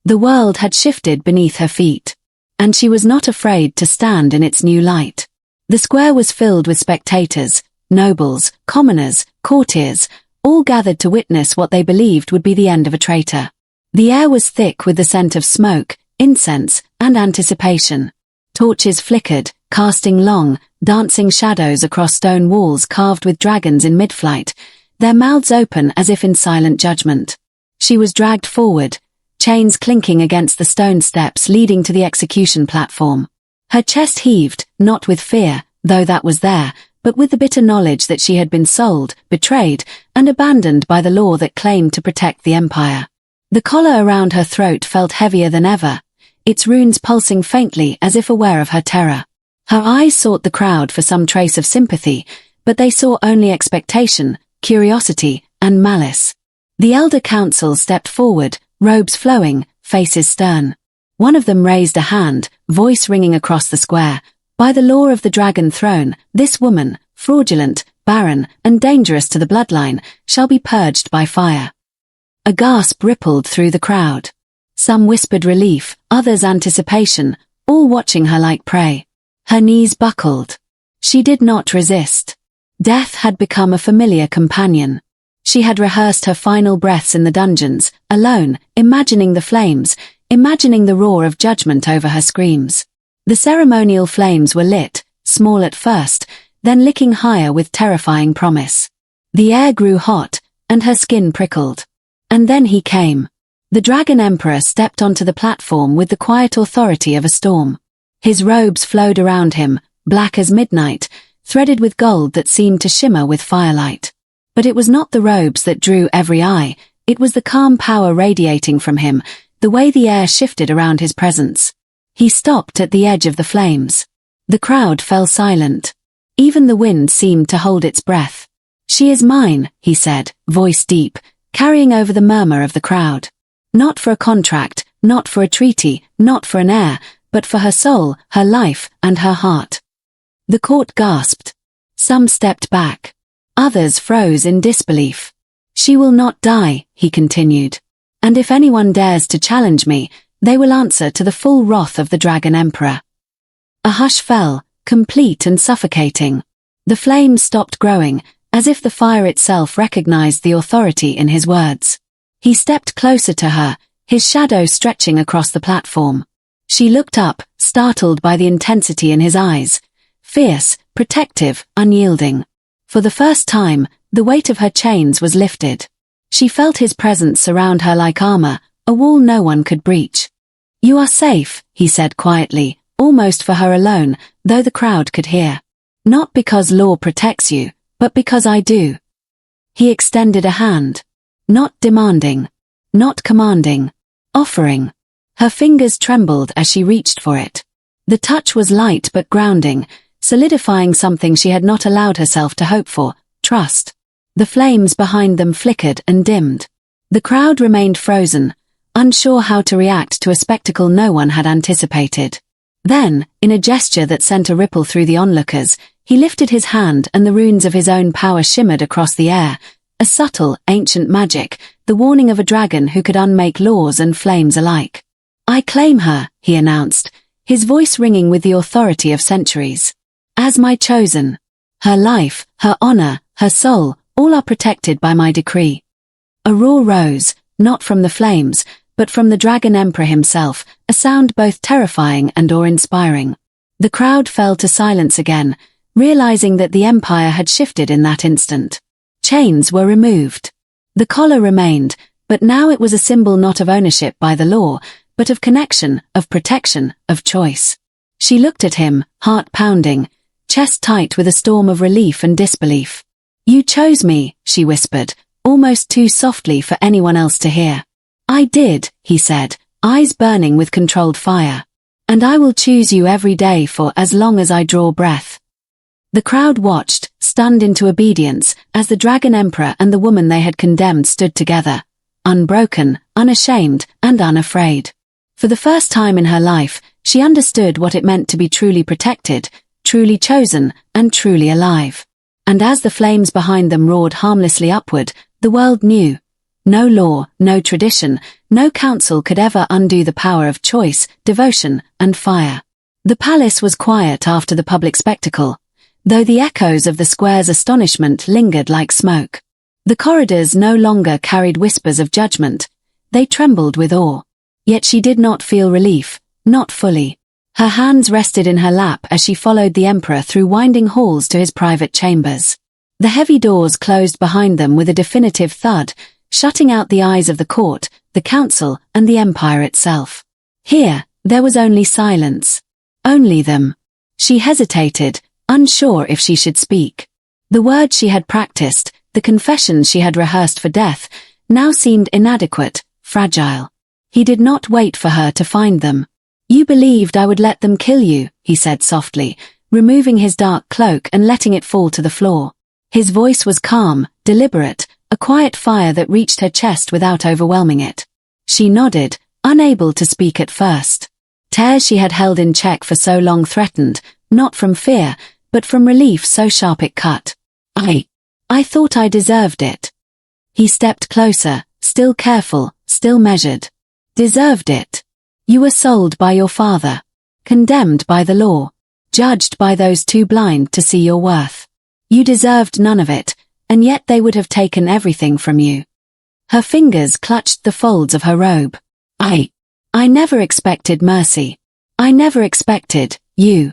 S1: The world had shifted beneath her feet. And she was not afraid to stand in its new light. The square was filled with spectators, nobles, commoners, courtiers, all gathered to witness what they believed would be the end of a traitor. The air was thick with the scent of smoke, incense, and anticipation. Torches flickered, casting long, dancing shadows across stone walls carved with dragons in mid-flight, their mouths open as if in silent judgment. She was dragged forward, chains clinking against the stone steps leading to the execution platform. Her chest heaved, not with fear, though that was there, but with the bitter knowledge that she had been sold, betrayed, and abandoned by the law that claimed to protect the Empire. The collar around her throat felt heavier than ever, its runes pulsing faintly as if aware of her terror. Her eyes sought the crowd for some trace of sympathy, but they saw only expectation, curiosity, and malice. The elder council stepped forward, robes flowing, faces stern. One of them raised a hand, voice ringing across the square. By the law of the dragon throne, this woman, fraudulent, barren, and dangerous to the bloodline, shall be purged by fire. A gasp rippled through the crowd. Some whispered relief, others anticipation, all watching her like prey. Her knees buckled. She did not resist. Death had become a familiar companion. She had rehearsed her final breaths in the dungeons, alone, imagining the flames, imagining the roar of judgment over her screams. The ceremonial flames were lit, small at first, then licking higher with terrifying promise. The air grew hot, and her skin prickled. And then he came. The Dragon Emperor stepped onto the platform with the quiet authority of a storm. His robes flowed around him, black as midnight, threaded with gold that seemed to shimmer with firelight. But it was not the robes that drew every eye, it was the calm power radiating from him, the way the air shifted around his presence. He stopped at the edge of the flames. The crowd fell silent. Even the wind seemed to hold its breath. "She is mine," he said, voice deep, carrying over the murmur of the crowd. Not for a contract, not for a treaty, not for an heir, but for her soul, her life, and her heart. The court gasped. Some stepped back. Others froze in disbelief. "She will not die," he continued. "And if anyone dares to challenge me, they will answer to the full wrath of the Dragon Emperor." A hush fell, complete and suffocating. The flames stopped growing, as if the fire itself recognized the authority in his words. He stepped closer to her, his shadow stretching across the platform. She looked up, startled by the intensity in his eyes. Fierce, protective, unyielding. For the first time, the weight of her chains was lifted. She felt his presence surround her like armor, a wall no one could breach. "You are safe," he said quietly, almost for her alone, though the crowd could hear. "Not because law protects you, but because I do." He extended a hand. Not demanding. Not commanding. Offering. Her fingers trembled as she reached for it. The touch was light but grounding, solidifying something she had not allowed herself to hope for, trust. The flames behind them flickered and dimmed. The crowd remained frozen, unsure how to react to a spectacle no one had anticipated. Then, in a gesture that sent a ripple through the onlookers, he lifted his hand and the runes of his own power shimmered across the air, a subtle, ancient magic, the warning of a dragon who could unmake laws and flames alike. "I claim her," he announced, his voice ringing with the authority of centuries. "As my chosen. Her life, her honor, her soul, all are protected by my decree." A roar rose, not from the flames, but from the Dragon Emperor himself, a sound both terrifying and awe-inspiring. The crowd fell to silence again, realizing that the empire had shifted in that instant. Chains were removed. The collar remained, but now it was a symbol not of ownership by the law, but of connection, of protection, of choice. She looked at him, heart pounding, chest tight with a storm of relief and disbelief. "You chose me," she whispered, almost too softly for anyone else to hear. "I did," he said, eyes burning with controlled fire. "And I will choose you every day for as long as I draw breath." The crowd watched, stunned into obedience, as the Dragon Emperor and the woman they had condemned stood together, unbroken, unashamed, and unafraid. For the first time in her life, she understood what it meant to be truly protected, truly chosen, and truly alive. And as the flames behind them roared harmlessly upward, the world knew. No law, no tradition, no council could ever undo the power of choice, devotion, and fire. The palace was quiet after the public spectacle, though the echoes of the square's astonishment lingered like smoke. The corridors no longer carried whispers of judgment, they trembled with awe. Yet she did not feel relief, not fully. Her hands rested in her lap as she followed the emperor through winding halls to his private chambers. The heavy doors closed behind them with a definitive thud, shutting out the eyes of the court, the council, and the empire itself. Here, there was only silence. Only them. She hesitated, unsure if she should speak. The words she had practiced, the confessions she had rehearsed for death, now seemed inadequate, fragile. He did not wait for her to find them. "You believed I would let them kill you," he said softly, removing his dark cloak and letting it fall to the floor. His voice was calm, deliberate, a quiet fire that reached her chest without overwhelming it. She nodded, unable to speak at first. Tears she had held in check for so long threatened, not from fear, but from relief so sharp it cut. I thought I deserved it. He stepped closer, still careful, still measured. Deserved it. You were sold by your father. Condemned by the law. Judged by those too blind to see your worth. You deserved none of it, and yet they would have taken everything from you. Her fingers clutched the folds of her robe. I never expected mercy. I never expected you.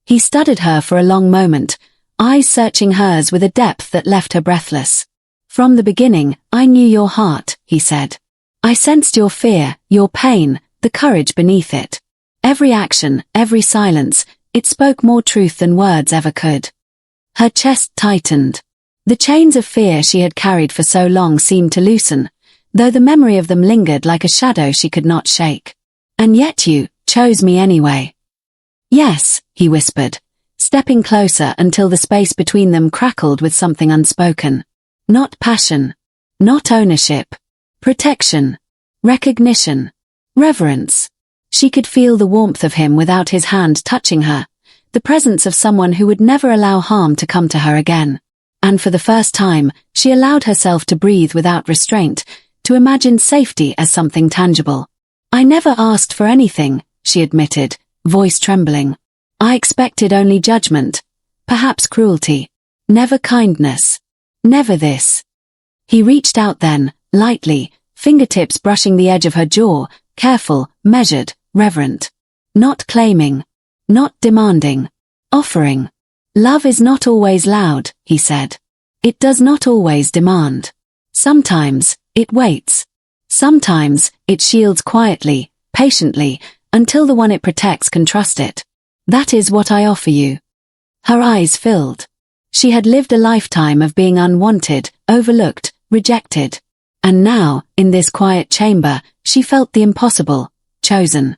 S1: He studied her for a long moment, eyes searching hers with a depth that left her breathless. From the beginning, I knew your heart, he said. I sensed your fear, your pain, the courage beneath it. Every action, every silence, it spoke more truth than words ever could. Her chest tightened. The chains of fear she had carried for so long seemed to loosen, though the memory of them lingered like a shadow she could not shake. And yet you chose me anyway. Yes, he whispered, stepping closer until the space between them crackled with something unspoken. Not passion. Not ownership. Protection. Recognition. Reverence. She could feel the warmth of him without his hand touching her, the presence of someone who would never allow harm to come to her again. And for the first time, she allowed herself to breathe without restraint, to imagine safety as something tangible. I never asked for anything, she admitted, voice trembling. I expected only judgment, perhaps cruelty, never kindness, never this. He reached out then, lightly, fingertips brushing the edge of her jaw, careful, measured, reverent. Not claiming, not demanding, offering. Love is not always loud, he said. It does not always demand. Sometimes, it waits. Sometimes, it shields quietly, patiently, until the one it protects can trust it. That is what I offer you. Her eyes filled. She had lived a lifetime of being unwanted, overlooked, rejected. And now, in this quiet chamber, she felt the impossible, chosen.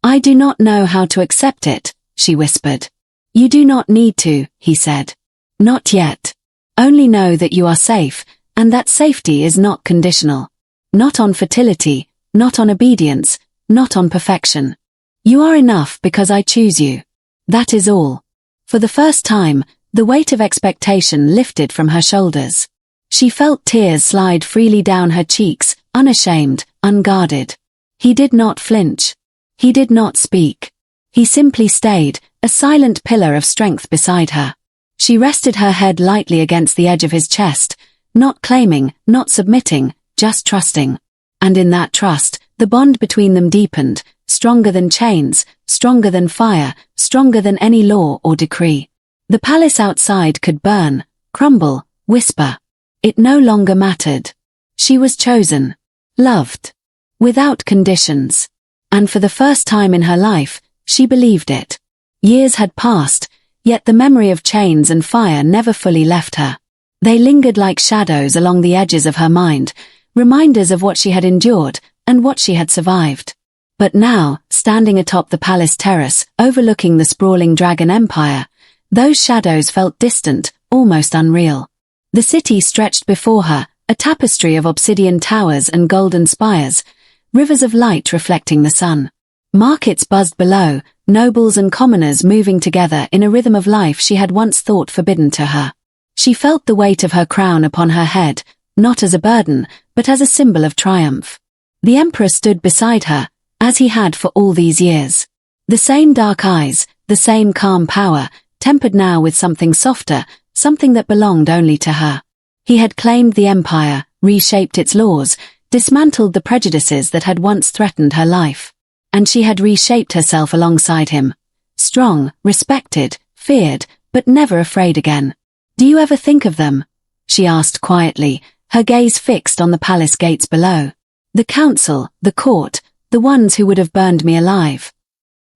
S1: I do not know how to accept it, she whispered. You do not need to, he said. Not yet. Only know that you are safe, and that safety is not conditional. Not on fertility, not on obedience, not on perfection. You are enough because I choose you. That is all. For the first time, the weight of expectation lifted from her shoulders. She felt tears slide freely down her cheeks, unashamed, unguarded. He did not flinch. He did not speak. He simply stayed, a silent pillar of strength beside her. She rested her head lightly against the edge of his chest, not claiming, not submitting, just trusting. And in that trust, the bond between them deepened, stronger than chains, stronger than fire, stronger than any law or decree. The palace outside could burn, crumble, whisper. It no longer mattered. She was chosen, loved, without conditions. And for the first time in her life, she believed it. Years had passed, yet the memory of chains and fire never fully left her. They lingered like shadows along the edges of her mind, reminders of what she had endured and what she had survived. But now, standing atop the palace terrace, overlooking the sprawling dragon empire, those shadows felt distant, almost unreal. The city stretched before her, a tapestry of obsidian towers and golden spires, rivers of light reflecting the sun. Markets buzzed below, nobles and commoners moving together in a rhythm of life she had once thought forbidden to her. She felt the weight of her crown upon her head, not as a burden, but as a symbol of triumph. The emperor stood beside her, as he had for all these years. The same dark eyes, the same calm power, tempered now with something softer, something that belonged only to her. He had claimed the empire, reshaped its laws, dismantled the prejudices that had once threatened her life. And she had reshaped herself alongside him. Strong, respected, feared, but never afraid again. Do you ever think of them? She asked quietly, her gaze fixed on the palace gates below. The council, the court, the ones who would have burned me alive.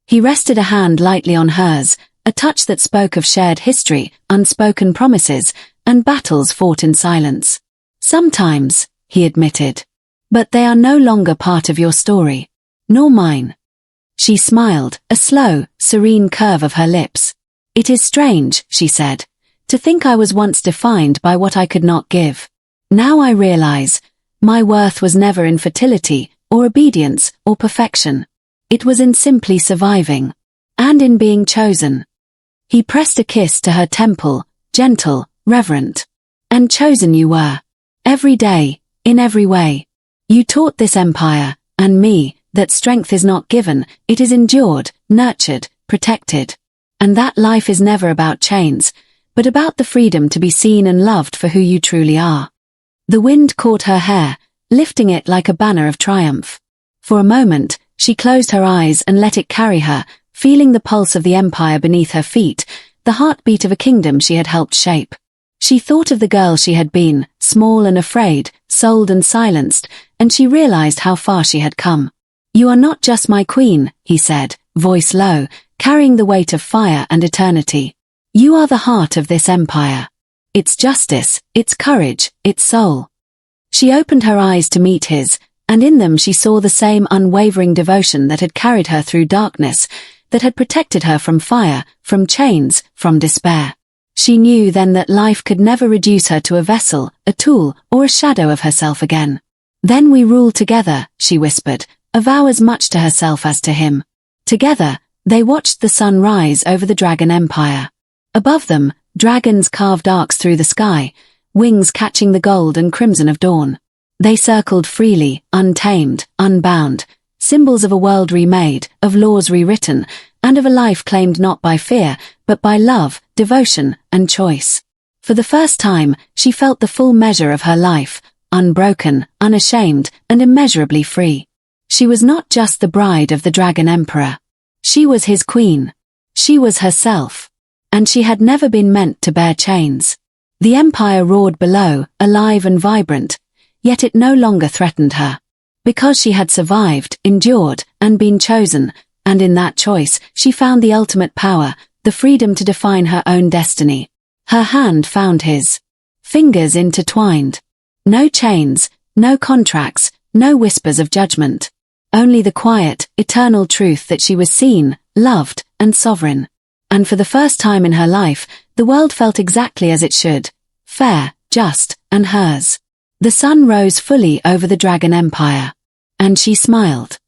S1: He rested a hand lightly on hers, a touch that spoke of shared history, unspoken promises, and battles fought in silence. Sometimes, he admitted. But they are no longer part of your story. Nor mine. She smiled, a slow, serene curve of her lips. It is strange, she said, to think I was once defined by what I could not give. Now I realize, my worth was never in fertility, or obedience, or perfection. It was in simply surviving. And in being chosen. He pressed a kiss to her temple, gentle, reverent. And chosen you were. Every day, in every way. You taught this empire, and me, that strength is not given, it is endured, nurtured, protected. And that life is never about chains, but about the freedom to be seen and loved for who you truly are. The wind caught her hair, lifting it like a banner of triumph. For a moment, she closed her eyes and let it carry her, feeling the pulse of the empire beneath her feet, the heartbeat of a kingdom she had helped shape. She thought of the girl she had been, small and afraid, sold and silenced, and she realized how far she had come. You are not just my queen, he said, voice low, carrying the weight of fire and eternity. You are the heart of this empire. Its justice, its courage, its soul. She opened her eyes to meet his, and in them she saw the same unwavering devotion that had carried her through darkness, that had protected her from fire, from chains, from despair. She knew then that life could never reduce her to a vessel, a tool, or a shadow of herself again. Then we rule together, she whispered, a vow as much to herself as to him. Together, they watched the sun rise over the dragon empire. Above them, dragons carved arcs through the sky, wings catching the gold and crimson of dawn. They circled freely, untamed, unbound, symbols of a world remade, of laws rewritten, and of a life claimed not by fear, but by love, devotion, and choice. For the first time, she felt the full measure of her life, unbroken, unashamed, and immeasurably free. She was not just the bride of the Dragon Emperor. She was his queen. She was herself. And she had never been meant to bear chains. The empire roared below, alive and vibrant, yet it no longer threatened her. Because she had survived, endured, and been chosen, and in that choice, she found the ultimate power, the freedom to define her own destiny. Her hand found his. Fingers intertwined. No chains, no contracts, no whispers of judgment. Only the quiet, eternal truth that she was seen, loved, and sovereign. And for the first time in her life, the world felt exactly as it should. Fair, just, and hers. The sun rose fully over the Dragon Empire. And she smiled.